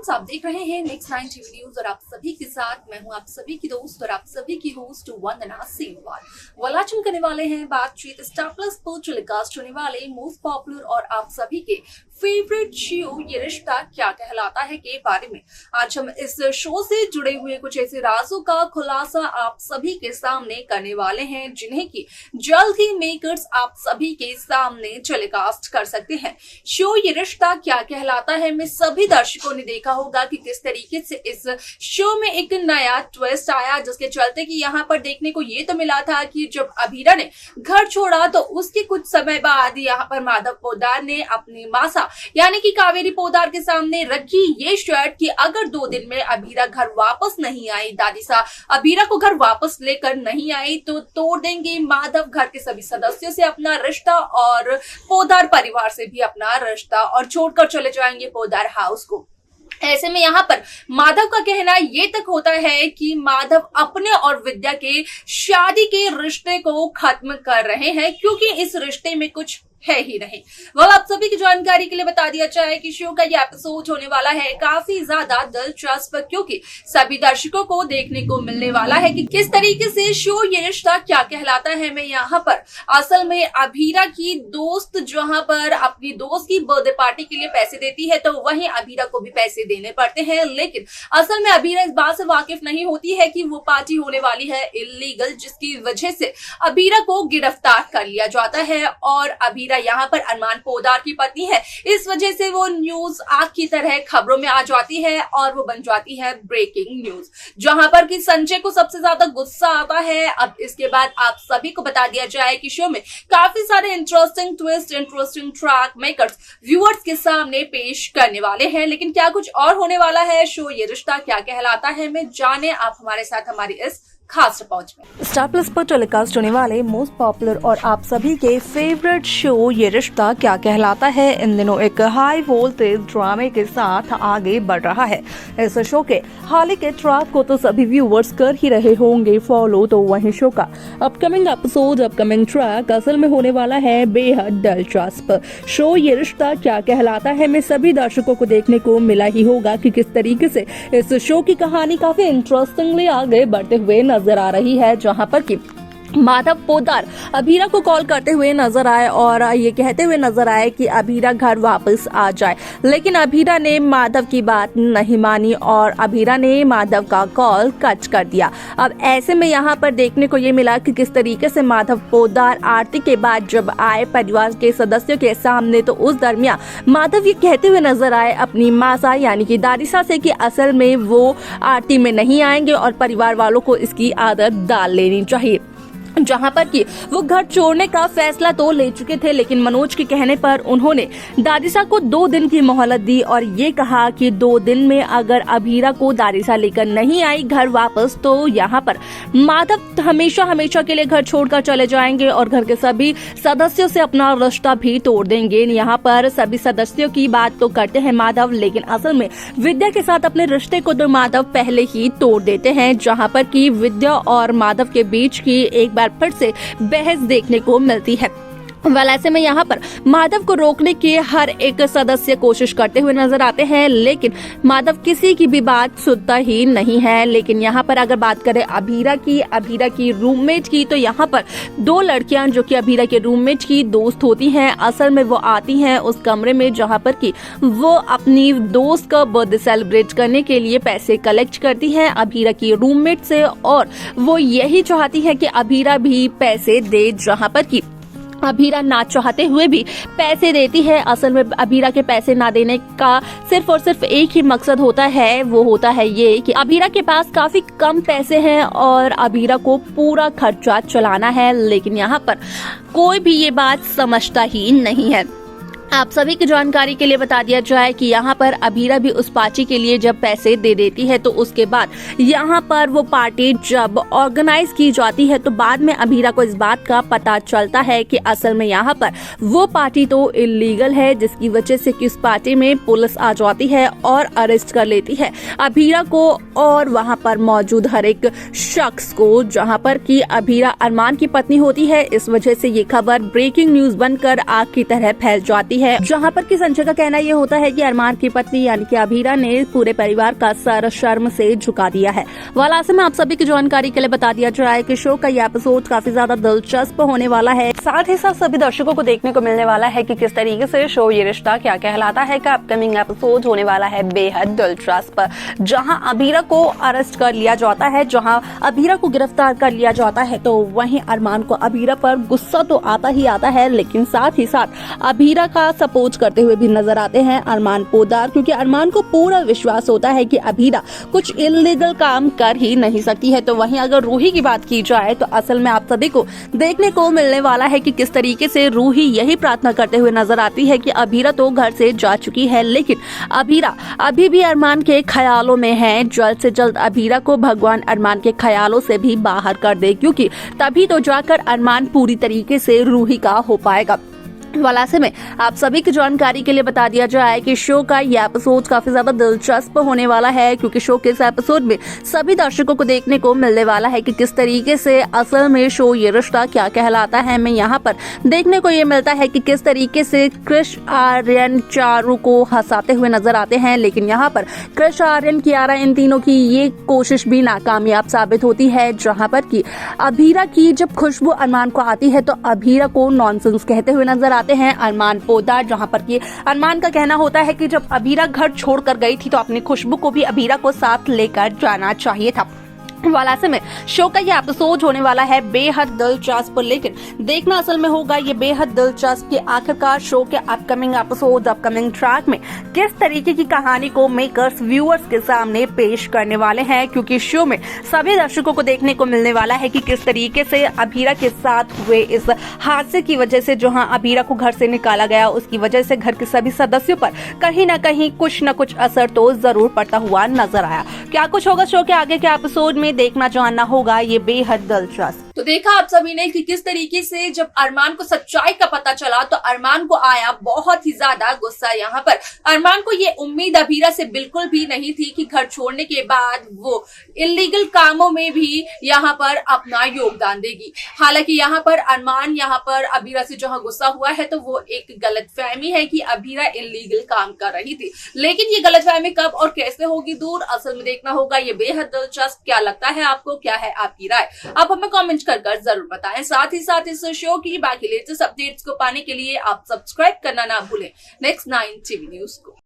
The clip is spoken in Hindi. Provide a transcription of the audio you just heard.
फ्रेंड्स, आप देख रहे हैं नेक्स्ट 9 टीवी न्यूज और आप सभी के साथ मैं हूं आप सभी की दोस्त और आप सभी की होस्ट वंदना सेमवाल। वालाचन करने वाले हैं बातचीत स्टार प्लस पर टेलीकास्ट होने वाले मोस्ट पॉपुलर और आप सभी के फेवरेट शो ये रिश्ता क्या कहलाता है के बारे में। आज हम इस शो से जुड़े हुए कुछ ऐसे राजों का खुलासा आप सभी के सामने करने वाले हैं जिन्हें की जल्द ही मेकर्स आप सभी के सामने टेलीकास्ट कर सकते हैं। शो ये रिश्ता क्या कहलाता है में सभी दर्शकों ने देखा होगा कि किस तरीके से इस शो में एक नया ट्विस्ट आया, जिसके चलते कि यहाँ पर देखने को ये तो मिला था कि जब अभीरा ने घर छोड़ा तो उसके कुछ समय बाद यहाँ पर माधव पोद्दार ने अपनी मासा यानी कि कावेरी पोद्दार के सामने रखी ये शर्त कि अगर 2 दिन में अभीरा घर वापस नहीं आई, दादी सा अभीरा को घर वापस लेकर नहीं आई तो तोड़ देंगे माधव घर के सभी सदस्यों से अपना रिश्ता और पोद्दार परिवार से भी अपना रिश्ता और छोड़कर चले जाएंगे पोद्दार हाउस को। ऐसे में यहाँ पर माधव का कहना ये तक होता है कि माधव अपने और विद्या के शादी के रिश्ते को खत्म कर रहे हैं क्योंकि इस रिश्ते में कुछ है ही नहीं। आप सभी की जानकारी के लिए बता दिया जाए कि शो का ये एपिसोड होने वाला है काफी ज्यादा दिलचस्प, क्योंकि सभी दर्शकों को देखने को मिलने वाला है कि किस तरीके से शो ये रिश्ता क्या कहलाता है में यहाँ पर असल में अभीरा की दोस्त जहाँ पर अपनी दोस्त की बर्थडे पार्टी के लिए पैसे देती है तो वहीं अभीरा को भी पैसे देने पड़ते हैं, लेकिन असल में अभीरा इस बात से वाकिफ नहीं होती है कि वो पार्टी होने वाली है इलीगल, जिसकी वजह से अभीरा को गिरफ्तार कर लिया जाता है और अभीरा यहाँ पर अरमान पोद्दार की पत्नी है। इस वजह से वो न्यूज आग की तरह खबरों में आ जाती है और वो बन जाती है ब्रेकिंग न्यूज, जहां पर कि संजय को सबसे ज्यादा गुस्सा आता है। अब इसके बाद आप सभी को बता दिया जाए कि शो में काफी सारे interesting twist, interesting track makers viewers के सामने पेश करने वाले हैं, लेकिन क्या कुछ और होने वाला है शो ये रिश्ता क्या कहलाता है में जाने आप हमारे साथ हमारी इस खास रिपोर्ट में। स्टार प्लस पर टेलीकास्ट होने वाले मोस्ट पॉपुलर और आप सभी के फेवरेट शो ये रिश्ता क्या कहलाता है इन दिनों एक हाई वोल्टेज ड्रामे के साथ आगे बढ़ रहा है। इस शो के हाल ही के ट्रैक को तो सभी व्यूअर्स कर ही रहे होंगे फॉलो, तो वहीं शो का अपकमिंग एपिसोड, अपकमिंग ट्रैक असल में होने वाला है बेहद दिलचस्प। शो ये रिश्ता क्या कहलाता है में सभी दर्शकों को देखने को मिला ही होगा कि किस तरीके से इस शो की कहानी काफी इंटरेस्टिंगली आगे बढ़ते हुए नजर आ रही है, जहां पर कि माधव पोद्दार अभीरा को कॉल करते हुए नजर आए और ये कहते हुए नजर आए कि अभीरा घर वापस आ जाए, लेकिन अभीरा ने माधव की बात नहीं मानी और अभीरा ने माधव का कॉल कट कर दिया। अब ऐसे में यहाँ पर देखने को ये मिला कि किस तरीके से माधव पोद्दार आरती के बाद जब आए परिवार के सदस्यों के सामने तो उस दरमियान माधव ये कहते हुए नजर आए अपनी मासा यानी कि दादिसा से कि असल में वो आरती में नहीं आएंगे और परिवार वालों को इसकी आदत डाल लेनी चाहिए, जहां पर कि वो घर छोड़ने का फैसला तो ले चुके थे, लेकिन मनोज के कहने पर उन्होंने दादिसा को 2 दिन की मोहलत दी और ये कहा कि 2 दिन में अगर अभीरा को दादिसा लेकर नहीं आई घर वापस तो यहाँ पर माधव हमेशा हमेशा के लिए घर छोड़कर चले जाएंगे और घर के सभी सदस्यों से अपना रिश्ता भी तोड़ देंगे। यहाँ पर सभी सदस्यों की बात तो करते हैं माधव, लेकिन असल में विद्या के साथ अपने रिश्ते को तो माधव पहले ही तोड़ देते हैं, जहाँ पर कि विद्या और माधव के बीच की एक फिर से बहस देखने को मिलती है। ऐसे में यहाँ पर माधव को रोकने के हर एक सदस्य कोशिश करते हुए नजर आते हैं, लेकिन माधव किसी की भी बात सुनता ही नहीं है। लेकिन यहाँ पर अगर बात करें अभीरा की रूममेट की, तो यहाँ पर 2 लड़कियां जो कि अभीरा के रूममेट की दोस्त होती हैं, असल में वो आती हैं उस कमरे में जहाँ पर कि वो अपनी दोस्त का बर्थडे सेलिब्रेट करने के लिए पैसे कलेक्ट करती हैं अभीरा की रूममेट से और वो यही चाहती है कि अभीरा भी पैसे दे, जहाँ पर कि अभीरा ना चाहते हुए भी पैसे देती है। असल में अभीरा के पैसे ना देने का सिर्फ और सिर्फ एक ही मकसद होता है, वो होता है ये कि अभीरा के पास काफी कम पैसे हैं और अभीरा को पूरा खर्चा चलाना है, लेकिन यहाँ पर कोई भी ये बात समझता ही नहीं है। आप सभी की जानकारी के लिए बता दिया जाए कि यहाँ पर अभीरा भी उस पार्टी के लिए जब पैसे दे देती है तो उसके बाद यहाँ पर वो पार्टी जब ऑर्गेनाइज की जाती है तो बाद में अभीरा को इस बात का पता चलता है कि असल में यहाँ पर वो पार्टी तो इलीगल है, जिसकी वजह से कि उस पार्टी में पुलिस आ जाती है और अरेस्ट कर लेती है अभीरा को और वहाँ पर मौजूद हर एक शख्स को, जहाँ पर कि अभीरा अरमान की पत्नी होती है। इस वजह से ये खबर ब्रेकिंग न्यूज बनकर आग की तरह फैल जाती है, जहां पर कि संजय का कहना ये होता है कि अरमान की पत्नी यानी कि अभीरा ने पूरे परिवार का सर शर्म से झुका दिया है। वाल ऐसे में आप सभी की जानकारी के लिए बता दिया जाए कि शो का ये एपिसोड काफी ज्यादा दिलचस्प होने वाला है। साथ ही साथ सभी दर्शकों को देखने को मिलने वाला है कि किस तरीके से शो ये रिश्ता क्या कहलाता है का अपकमिंग एपिसोड होने वाला है बेहद दिलचस्प, जहां अभीरा को अरेस्ट कर लिया जाता है, जहां अभीरा को गिरफ्तार कर लिया जाता है, तो वहीं अरमान को अभीरा पर गुस्सा तो आता ही आता है, लेकिन साथ ही साथ अभीरा का सपोर्ट करते हुए भी नजर आते हैं अरमान पोद्दार, क्योंकि अरमान को पूरा विश्वास होता है कि अभीरा कुछ इल्लीगल काम कर ही नहीं सकती है। तो वहीं अगर रूही की बात की जाए तो असल में आप सभी को देखने को मिलने वाला है कि किस तरीके से रूही यही प्रार्थना करते हुए नजर आती है कि अभीरा तो घर से जा चुकी है, लेकिन अभीरा अभी भी अरमान के ख्यालों में है। जल्द से जल्द अभीरा को भगवान अरमान के ख्यालों से भी बाहर कर दे, क्योंकि तभी तो जाकर अरमान पूरी तरीके से रूही का हो पाएगा। वलासे में आप सभी की जानकारी के लिए बता दिया जाए कि शो का ये एपिसोड काफी ज्यादा दिलचस्प होने वाला है, क्योंकि शो के इस एपिसोड में सभी दर्शकों को देखने को मिलने वाला है कि किस तरीके से असल में शो ये रिश्ता क्या कहलाता है। में यहाँ पर देखने को ये मिलता है कि किस तरीके से कृष, आर्यन, चारू को हंसाते हुए नजर आते हैं, लेकिन यहाँ पर कृष, आर्यन, कियारा इन तीनों की ये कोशिश भी नाकामयाब साबित होती है, जहाँ पर की अभीरा की जब खुशबू अरमान को आती है तो अभीरा को नॉनसेंस कहते हुए नजर आते हैं अरमान पोद्दार, जहां पर कि अरमान का कहना होता है कि जब अभीरा घर छोड़कर गई थी तो अपनी खुशबू को भी अभीरा को साथ लेकर जाना चाहिए था। वालासे में शो का ये एपिसोड होने वाला है बेहद दिलचस्प, लेकिन देखना असल में होगा ये बेहद दिलचस्प कि आखिरकार शो के अपकमिंग एपिसोड, अपकमिंग ट्रैक में किस तरीके की कहानी को मेकर्स व्यूअर्स के सामने पेश करने वाले हैं, क्योंकि शो में सभी दर्शकों को देखने को मिलने वाला है कि किस तरीके से अभीरा के साथ हुए इस हादसे की वजह से, जहां अभीरा को घर से निकाला गया, उसकी वजह से घर के सभी सदस्यों पर कहीं न कहीं कुछ न कुछ असर तो जरूर पड़ता हुआ नजर आया। क्या कुछ होगा शो के आगे के एपिसोड में, देखना जानना होगा, ये बेहद दिलचस्प। तो देखा आप सभी ने कि किस तरीके से जब अरमान को सच्चाई का पता चला तो अरमान को आया बहुत ही ज्यादा गुस्सा। यहाँ पर अरमान को ये उम्मीद अभीरा से बिल्कुल भी नहीं थी कि घर छोड़ने के बाद वो इल्लीगल कामों में भी यहाँ पर अपना योगदान देगी। हालांकि यहाँ पर अरमान यहाँ पर अभीरा से जहाँ गुस्सा हुआ है तो वो एक गलतफहमी है कि अभीरा इल्लीगल काम कर रही थी, लेकिन ये गलतफहमी कब और कैसे होगी दूर, असल में देखना होगा। ये बेहद दिलचस्प। क्या लगता है आपको, क्या है आपकी राय, आप हमें कमेंट कर जरूर बताएं। साथ ही साथ इस शो की बाकी लेटेस्ट अपडेट्स को पाने के लिए आप सब्सक्राइब करना ना भूलें नेक्स्ट 9 टीवी न्यूज को।